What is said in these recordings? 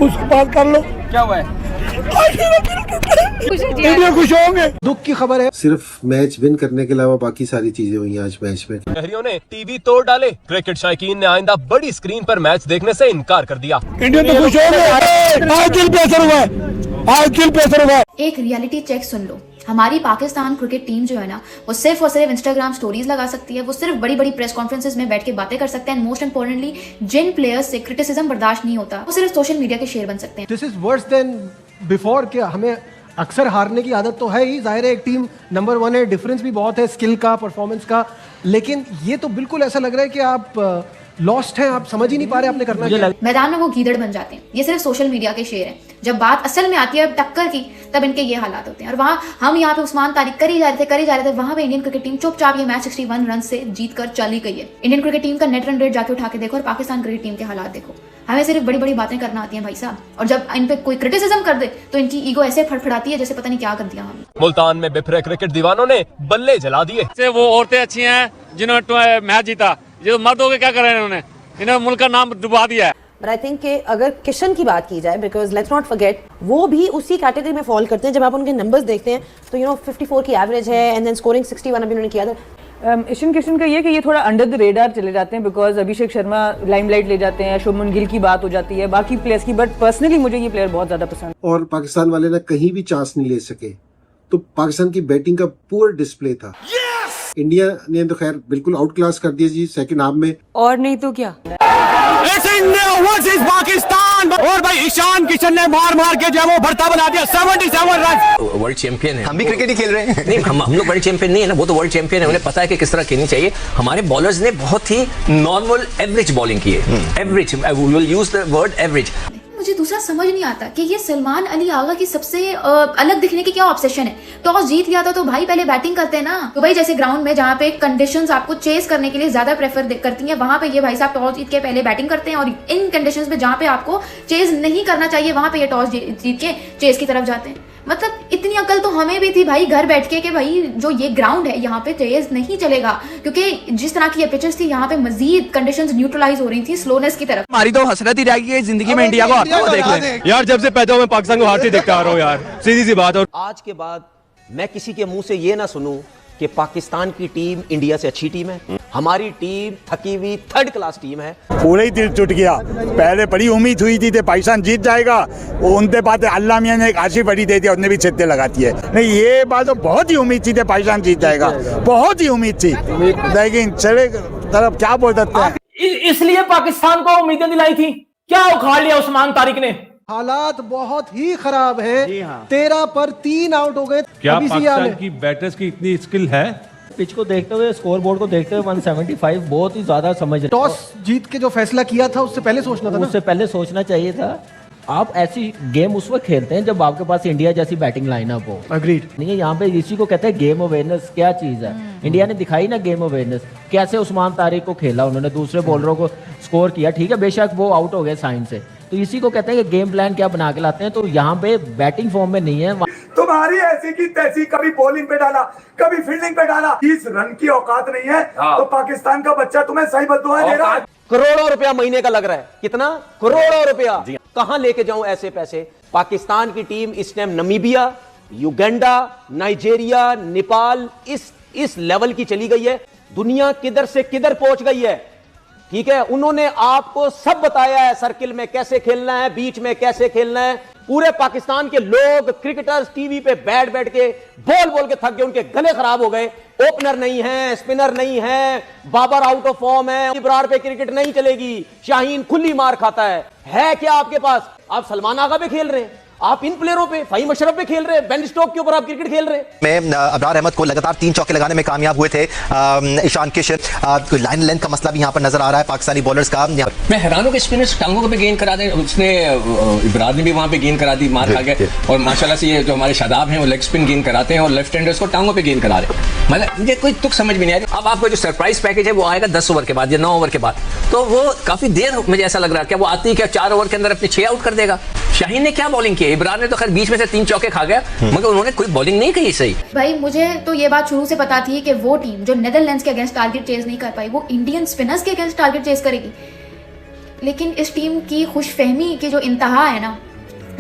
उससे बात कर लो। क्या हुआ है? इंडिया खुश होंगे। दुख की खबर है। सिर्फ मैच विन करने के अलावा बाकी सारी चीजें हुई आज मैच में। शहरियों ने टीवी तोड़ डाले। क्रिकेट शायकीन ने आइंदा बड़ी स्क्रीन पर मैच देखने से इनकार कर दिया। इंडिया तो खुश होंगे। आज दिल पे असर हुआ है, आज दिल पे असर हुआ है। एक रियलिटी चेक सुन लो, हमारी पाकिस्तान क्रिकेट टीम जो है ना, वो सिर्फ और सिर्फ इंस्टाग्राम स्टोरीज लगा सकती है, वो सिर्फ बड़ी बड़ी प्रेस कॉन्फ्रेंसेस में बैठ के बातें कर सकते हैं। मोस्ट इंपॉर्टेंटली, जिन प्लेयर्स से क्रिटिसिज्म बर्दाश्त नहीं होता, वो सिर्फ सोशल मीडिया के शेयर बन सकते हैं। This is worse than before. क्या हमें अक्सर हारने की आदत तो है ही, जाहिर है एक टीम नंबर 1 है, डिफरेंस भी बहुत है स्किल का, परफॉर्मेंस का, लेकिन ये तो बिल्कुल ऐसा लग रहा है कि आप लॉस्ट हैं, आप समझ ही नहीं पा रहे आपने करना क्या। मैदान में वो गीदड़ बन जाते हैं। ये सिर्फ सोशल मीडिया के शेर हैं। जब बात असल में आती है टक्कर की, तब इनके ये हालात होते हैं। और वहाँ हम यहाँ पे उस्मान तारिक करी जा रहे थे, वहाँ पे इंडियन क्रिकेट टीम चुपचाप ये मैच 61 रन से जीत कर चली गई है। इंडियन क्रिकेट टीम का नेट रन रेट जाके उठा के देखो और पाकिस्तान क्रिकेट टीम के हालात देखो। हमें सिर्फ बड़ी बड़ी बातें करना आती हैं भाई साहब, और जब इन पे कोई क्रिटिसिज्म कर दे तो इनकी ईगो ऐसे फड़फड़ाती है जैसे पता नहीं क्या कर दिया हमने। मुल्तान में बिफरे क्रिकेट दीवानों ने बल्ले जला दिए। वो औरतें अच्छी हैं जिन्होंने मैच जीता, जो मर्द हो गए क्या कर रहे हैं इन्होंने मुल्क का नाम डुबा दिया है। बट आई थिंक कि अगर किशन की बात की जाए, बिकॉज लेट्स नॉट फॉरगेट, वो भी उसी कैटेगरी में फॉल करते हैं। जब आप उनके नंबर्स देखते हैं तो 54 की एवरेज है एंड देन स्कोरिंग 61 अभी उन्होंने किया था। ईशान किशन का ये कि ये थोड़ा अंडर द रेडार चले जाते हैं, बिकॉज अभिषेक शर्मा लाइमलाइट ले जाते हैं, शुभमन गिल की बात हो जाती है, बाकी प्लेयर्स की, बट पर्सनली मुझे ये प्लेयर बहुत ज्यादा पसंद। और पाकिस्तान वाले ना कहीं भी चांस नहीं ले सके, तो पाकिस्तान की बैटिंग का पूरा डिस्प्ले था। इंडिया ने तो खैर बिल्कुल आउट क्लास कर दिया जी सेकंड हाफ में। और नहीं तो क्या, पाकिस्तान। और भाई ईशान किशन ने मार मार के जो वो भरता बना दिया, 77 रन। वर्ल्ड चैंपियन है, हम भी क्रिकेट ही खेल रहे हैं। नहीं, हम लोग वर्ल्ड चैंपियन नहीं है ना, वो तो वर्ल्ड चैंपियन है, उन्हें पता है कि किस तरह खेलनी चाहिए। हमारे बॉलर्स ने बहुत ही नॉर्मल एवरेज बॉलिंग की है। Average, we will use the word average. मुझे दूसरा समझ नहीं आता कि ये सलमान अली आगा की सबसे अलग दिखने की क्या ऑब्सेशन है। टॉस जीत लिया था तो भाई पहले बैटिंग करते हैं ना। तो भाई जैसे ग्राउंड में जहाँ पे कंडीशंस आपको चेस करने के लिए ज्यादा प्रेफर करती हैं, वहां पे ये भाई साहब टॉस जीत के पहले बैटिंग करते हैं, और इन कंडीशंस में जहाँ पे आपको चेस नहीं करना चाहिए, वहां पे ये टॉस जीत के चेस की तरफ जाते हैं। मतलब इतनी अकल तो हमें भी थी भाई घर बैठ के कि भाई जो ये ग्राउंड है यहाँ पे चेस नहीं चलेगा, क्योंकि जिस तरह की ये पिचेस थी यहाँ पे मजीद कंडीशंस न्यूट्रलाइज हो रही थी स्लोनेस की तरफ। हमारी तो हसरत ही रह गई है जिंदगी में, इंडिया को हारता हुआ देख लें यार। जब से पैदा हुआ मैं पाकिस्तान को हारते देखता आ रहा हूँ यार, सीधी सी बात। और आज के बाद मैं किसी के मुंह से ये ना सुनूं कि पाकिस्तान की टीम इंडिया से अच्छी टीम है। हमारी टीम थकी हुई थर्ड क्लास टीम है। पूरा ही दिल टूट गया। पहले बड़ी उम्मीद हुई थी कि पाकिस्तान जीत जाएगा, उनके बाद अल्लाह मियां ने एक आशी बड़ी दे दिया, उन्हें भी छत्ते लगाती है। नहीं, ये बात तो बहुत ही उम्मीद थी कि पाकिस्तान जीत जाएगा, बहुत ही उम्मीद थी, लेकिन चले तरफ क्या बोल सकते हैं। इसलिए पाकिस्तान को उम्मीदें दिलाई थी, क्या उखाड़ लिया उस्मान तारिक ने। हालात बहुत ही खराब है। 13 पर 3 आउट हो गए। क्या पाकिस्तान की बैटर्स की इतनी स्किल है? पिच को देखते हुए, स्कोर बोर्ड को देखते हुए 175 बहुत ही ज्यादा समझ। टॉस जीत के जो फैसला किया था उससे पहले सोचना था ना? उससे पहले सोचना चाहिए था। आप ऐसी गेम उस वक्त खेलते हैं जब आपके पास इंडिया जैसी बैटिंग लाइनअप हो। अग्रीड। नहीं है, यहाँ पे इसी को कहते हैं गेम अवेयरनेस। क्या चीज है, इंडिया ने दिखाई ना गेम अवेयरनेस। कैसे उस्मान तारिक को खेला उन्होंने, दूसरे बॉलरों को स्कोर किया, ठीक है बेशक वो आउट हो गए साइन से, तो इसी को कहते हैं कि गेम प्लान क्या बना के लाते हैं। तो यहाँ पे बैटिंग फॉर्म में नहीं है। तुम्हारी ऐसी की तैसी, कभी बॉलिंग पे डाला, कभी फील्डिंग पे डाला, 30 रन की औकात नहीं है। तो पाकिस्तान का बच्चा तुम्हें सही बद्दुआएं दे रहा है। करोड़ों रुपया महीने का लग रहा है। कितना? करोड़ों रुपया। कहां लेके जाऊं ऐसे पैसे? पाकिस्तान की टीम इस time Namibia, Uganda, Nigeria, Nepal इस लेवल की चली गई है। दुनिया किधर से किधर पहुंच गई है, ठीक है। उन्होंने आपको सब बताया है, सर्किल में कैसे खेलना है, बीच में कैसे खेलना है। पूरे पाकिस्तान के लोग क्रिकेटर्स टीवी पे बैठ बैठ के बोल के थक गए, उनके गले खराब हो गए। ओपनर नहीं है, स्पिनर नहीं है, बाबर आउट ऑफ फॉर्म है, इब्रार पे क्रिकेट नहीं चलेगी, शाहीन खुली मार खाता है क्या आपके पास? आप सलमान आगा पे खेल रहे हैं, आप इन प्लेयरों पे, फहीम अशरफ पे खेल रहे हैं, बेन स्टोक के ऊपर आप क्रिकेट खेल रहे हैं। मैं अबरार अहमद को लगातार 3 चौके लगाने में कामयाब हुए थे। ईशान किशन, लाइन लेंथ का मसला भी यहाँ पर नजर आ रहा है पाकिस्तानी बॉलर्स का। मैं हैरान हूं कि स्पिनर्स टांगों पे गेंद करा दे। उसने इब्रार ने भी वहां पे गेंद करा दी, मार खा गए। और माशाल्लाह से ये जो हमारे शादाब हैं वो लेग स्पिन गेंद कराते हैं और लेफ्ट हैंडर्स को टांगों पे गेंद करा रहे हैं। मतलब मुझे कोई तुक समझ में नहीं आ रही। अब आपका जो सरप्राइज पैकेज है वो आएगा 10 ओवर के बाद या 9 ओवर के बाद, तो वो काफी देर मुझे ऐसा लग रहा है। क्या वो आती है क्या 4 ओवर के अंदर अपने 6 आउट कर देगा? शाहीन ने क्या बॉलिंग की? इब्रार ने तो खैर बीच में से 3 चौके खा गया, मगर उन्होंने कोई बॉलिंग नहीं की सही। भाई मुझे तो ये बात शुरू से पता थी कि वो टीम जो नेदरलैंड्स के अगेंस्ट टारगेट चेज नहीं कर पाई, वो इंडियन स्पिनर्स के अगेंस्ट टारगेट चेज करेगी। लेकिन इस टीम की खुशफहमी की जो इंतहा है ना,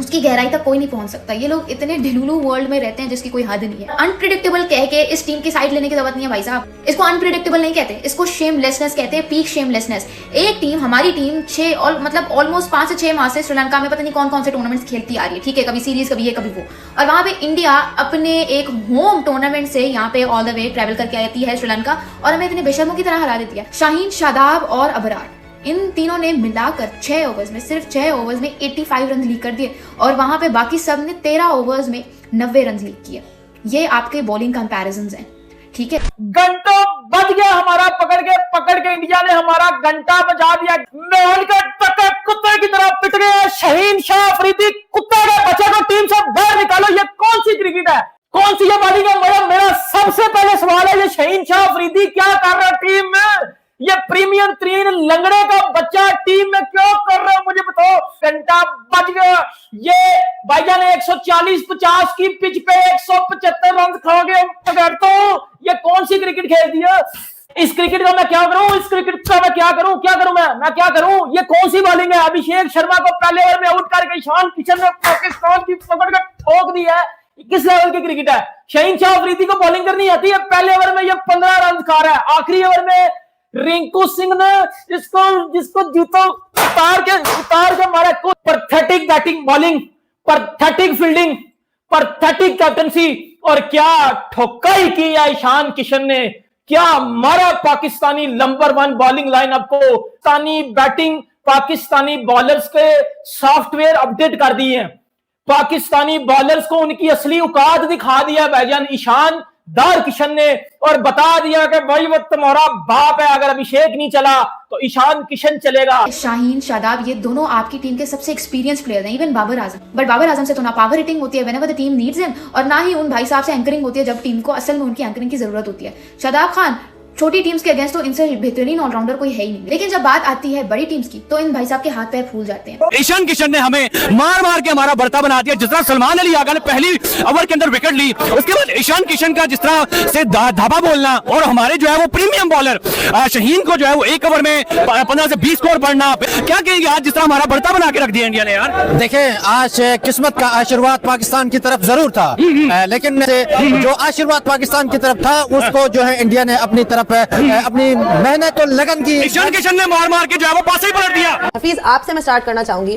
उसकी गहराई तक कोई नहीं पहुंच सकता। ये लोग इतने ढिलुलू वर्ल्ड में रहते हैं जिसकी कोई हद नहीं है। अनप्रिडिक्टेबल कह के इस टीम की साइड लेने की जरूरत नहीं है भाई साहब। इसको अनप्रिडिक्टेबल नहीं कहते, इसको शेमलेसनेस कहते हैं, पीक शेमलेसनेस। एक टीम, हमारी टीम ऑलमोस्ट 5 से 6 माह से श्रीलंका में पता नहीं कौन कौन से टूर्नामेंट्स खेलती आ रही है, ठीक है, कभी सीरीज, कभी ये, कभी वो, और वहां पे इंडिया अपने एक होम टूर्नामेंट से यहाँ पे ऑल द वे ट्रेवल करके आती है श्रीलंका, और हमें इतने बेशर्मों की तरह हरा देती है। शाहीन, शादाब और अबरार, इन तीनों ने मिलाकर 6 ओवर्स में, सिर्फ 6 ओवर्स में 85 रन लीक कर दिए, और वहां पे बाकी सब ने 13 ओवर्स में 90 रन लीक किए। ये आपके बॉलिंग कंपैरिजंस हैं, ठीक है। घंटा बज गया हमारा, पकड़ के इंडिया ने हमारा घंटा बजा दिया। महल का टक्का कुत्ते की तरह पिट गया। शाहीन शाह अफरीदी कुत्ते के बच्चे को टीम से बाहर निकालो। ये कौन सी क्रिकेट है, कौन सी ये बॉलिंग है? मेरा सबसे पहले सवाल है, ये शाहीन शाह अफरीदी क्या कर रहा है टीम में? ये प्रीमियर 3 लंगड़े का बच्चा टीम में क्यों कर रहे हो, मुझे बताओ। घंटा बज गया। ये भाईजान ने 140-50 की पिच पे 175 रन खा गए। ये कौन सी क्रिकेट खेल दी है? इस क्रिकेट का मैं क्या करूं, इस क्रिकेट का मैं क्या करूं मैं क्या करूं? ये कौन सी बॉलिंग है? अभिषेक शर्मा को पहले ओवर में आउट करके ईशान किशन ने पाकिस्तान की पकड़ कर ठोक दी है। किस लेवल की क्रिकेट है? शाहीन शाह अफरीदी को बॉलिंग करनी आती है। पहले ओवर में ये 15 रन खा रहा है। आखिरी ओवर में रिंकू सिंह ने जिसको जूतों उतार के मारा। Pathetic batting, bowling, pathetic fielding, pathetic captaincy, और क्या ठोकाई की है ईशान किशन ने, क्या मारा पाकिस्तानी नंबर 1 बॉलिंग लाइनअप को। पाकिस्तानी बैटिंग, पाकिस्तानी बॉलर्स के सॉफ्टवेयर अपडेट कर दिए हैं। पाकिस्तानी बॉलर्स को उनकी असली औकात दिखा दिया भाईजान ईशान दार किशन ने, और बता दिया कि भाई वो तुम्हारा बाप है, अगर अभिषेक नहीं चला तो ईशान किशन चलेगा। शाहीन, शादाब, ये दोनों आपकी टीम के सबसे एक्सपीरियंस प्लेयर हैं। इवन बाबर आजम, बट बाबर आजम से तो ना पावर हिटिंग होती है whenever the team needs him, और ना ही उन भाई साहब से एंकरिंग होती है जब टीम को असल में उनकी एंकरिंग की जरूरत होती है। शादाब खान, छोटी टीम्स के अगेंस्ट तो इनसे बेहतरीन ऑलराउंडर कोई है ही नहीं, लेकिन जब बात आती है बड़ी टीम्स की तो इन भाई साहब के हाथ पैर फूल जाते हैं। ईशान किशन ने हमें मार के हमारा बढ़ता बना दिया। जिस तरह सलमान अली आगा ने पहली ओवर के अंदर विकेट ली, उसके बाद ईशान किशन का जिस तरह से धाबा बोलना, और हमारे जो है वो प्रीमियम बॉलर शाहीन को जो है वो 1 ओवर में 15 से 20 स्कोर पढ़ना, क्या कहेंगे आज जिस तरह हमारा बढ़ता बना के रख दिया इंडिया ने? यार देखें, आज किस्मत का आशीर्वाद पाकिस्तान की तरफ जरूर था, लेकिन जो आशीर्वाद पाकिस्तान की तरफ था उसको जो है इंडिया ने अपनी तरफ अपनी मेहनत और लगन की, ईशान किशन ने मार के जो है वो पास ही पलट दिया। हफीज, आपसे मैं स्टार्ट करना चाहूंगी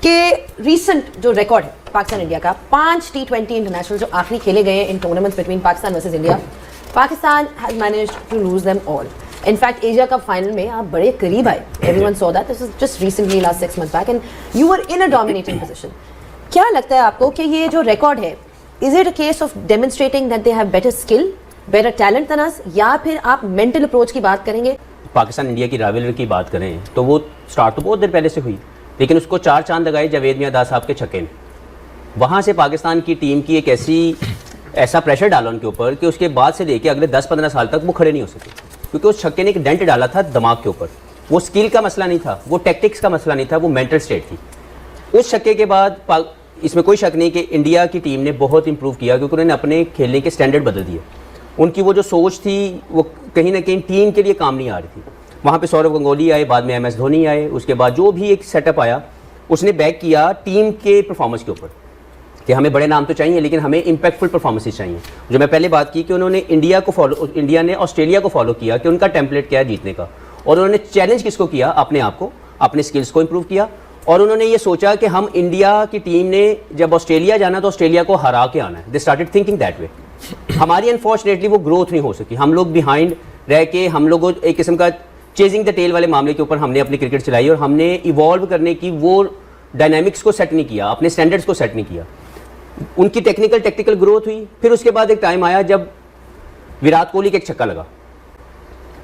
कि रीसेंट जो रिकॉर्ड है पाकिस्तान इंडिया का, 5 T20 इंटरनेशनल जो आखिरी खेले गए इन tournaments between Pakistan versus India, Pakistan has managed to lose them all. In fact Asia cup final में आप बड़े करीब आए, everyone saw that, this is just recently last 6 months back, and you were in a dominating position. क्या लगता है आपको कि ये जो रिकॉर्ड है, is it a case of demonstrating that they have better skill, better talent than us, या फिर आप मेंटल अप्रोच की बात करेंगे? पाकिस्तान इंडिया की राइवलरी की बात करें तो वो स्टार्ट तो बहुत देर पहले से हुई, लेकिन उसको 4 चांद लगाए जावेद मियां साहब के छक्के ने। वहाँ से पाकिस्तान की टीम की एक ऐसा प्रेशर डाला उनके ऊपर कि उसके बाद से लेके अगले 10-15 साल तक वो खड़े नहीं हो सके, क्योंकि उस छक्के ने एक डेंट डाला था दिमाग के ऊपर। वो स्किल का मसला नहीं था, वो टैक्टिक्स का मसला नहीं था, वो मेंटल स्टेट थी। उस छक्के के बाद इसमें कोई शक नहीं कि इंडिया की टीम ने बहुत इंप्रूव किया, क्योंकि उन्होंने अपने खेलने के स्टैंडर्ड बदल दिए। उनकी वो जो सोच थी वो कहीं ना कहीं टीम के लिए काम नहीं आ रही थी। वहाँ पे सौरव गंगोली आए, बाद में MS धोनी आए, उसके बाद जो भी एक सेटअप आया उसने बैक किया टीम के परफॉर्मेंस के ऊपर कि हमें बड़े नाम तो चाहिए लेकिन हमें इंपैक्टफुल परफॉर्मेंसेस चाहिए। जो मैं पहले बात की कि उन्होंने इंडिया ने ऑस्ट्रेलिया को फॉलो किया कि उनका टेम्पलेट क्या है जीतने का, और उन्होंने चैलेंज किसको किया? अपने आप को, अपने स्किल्स को इंप्रूव किया, और उन्होंने ये सोचा कि हम इंडिया की टीम ने जब ऑस्ट्रेलिया जाना तो ऑस्ट्रेलिया को हरा के आना है। They started thinking that way. हमारी अनफॉर्चुनेटली वो ग्रोथ नहीं हो सकी, हम लोग बिहाइंड रह के, हम लोग एक किस्म का चेजिंग द टेल वाले मामले के ऊपर हमने अपनी क्रिकेट चलाई, और हमने इवॉल्व करने की वो डायनामिक्स को सेट नहीं किया, अपने स्टैंडर्ड्स को सेट नहीं किया। उनकी टेक्निकल ग्रोथ हुई। फिर उसके बाद एक टाइम आया जब विराट कोहली का एक छक्का लगा,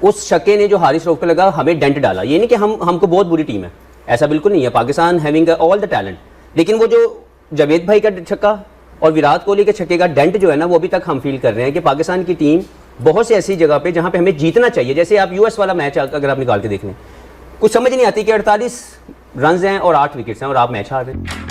उस छक्के ने जो हारिस रऊफ को लगा हमें डेंट डाला। ये नहीं कि हमको बहुत बुरी टीम है, ऐसा बिल्कुल नहीं है। Pakistan having all the talent, लेकिन वो जो जावेद भाई का छक्का और विराट कोहली के छक्के का डेंट जो है ना, वो अभी तक हम फील कर रहे हैं कि पाकिस्तान की टीम बहुत सी ऐसी जगह पे जहां पे हमें जीतना चाहिए, जैसे आप US वाला मैच अगर आप निकाल के देख लें, कुछ समझ नहीं आती कि 48 रन हैं और 8 विकेट्स हैं और आप मैच हार रहे हैं।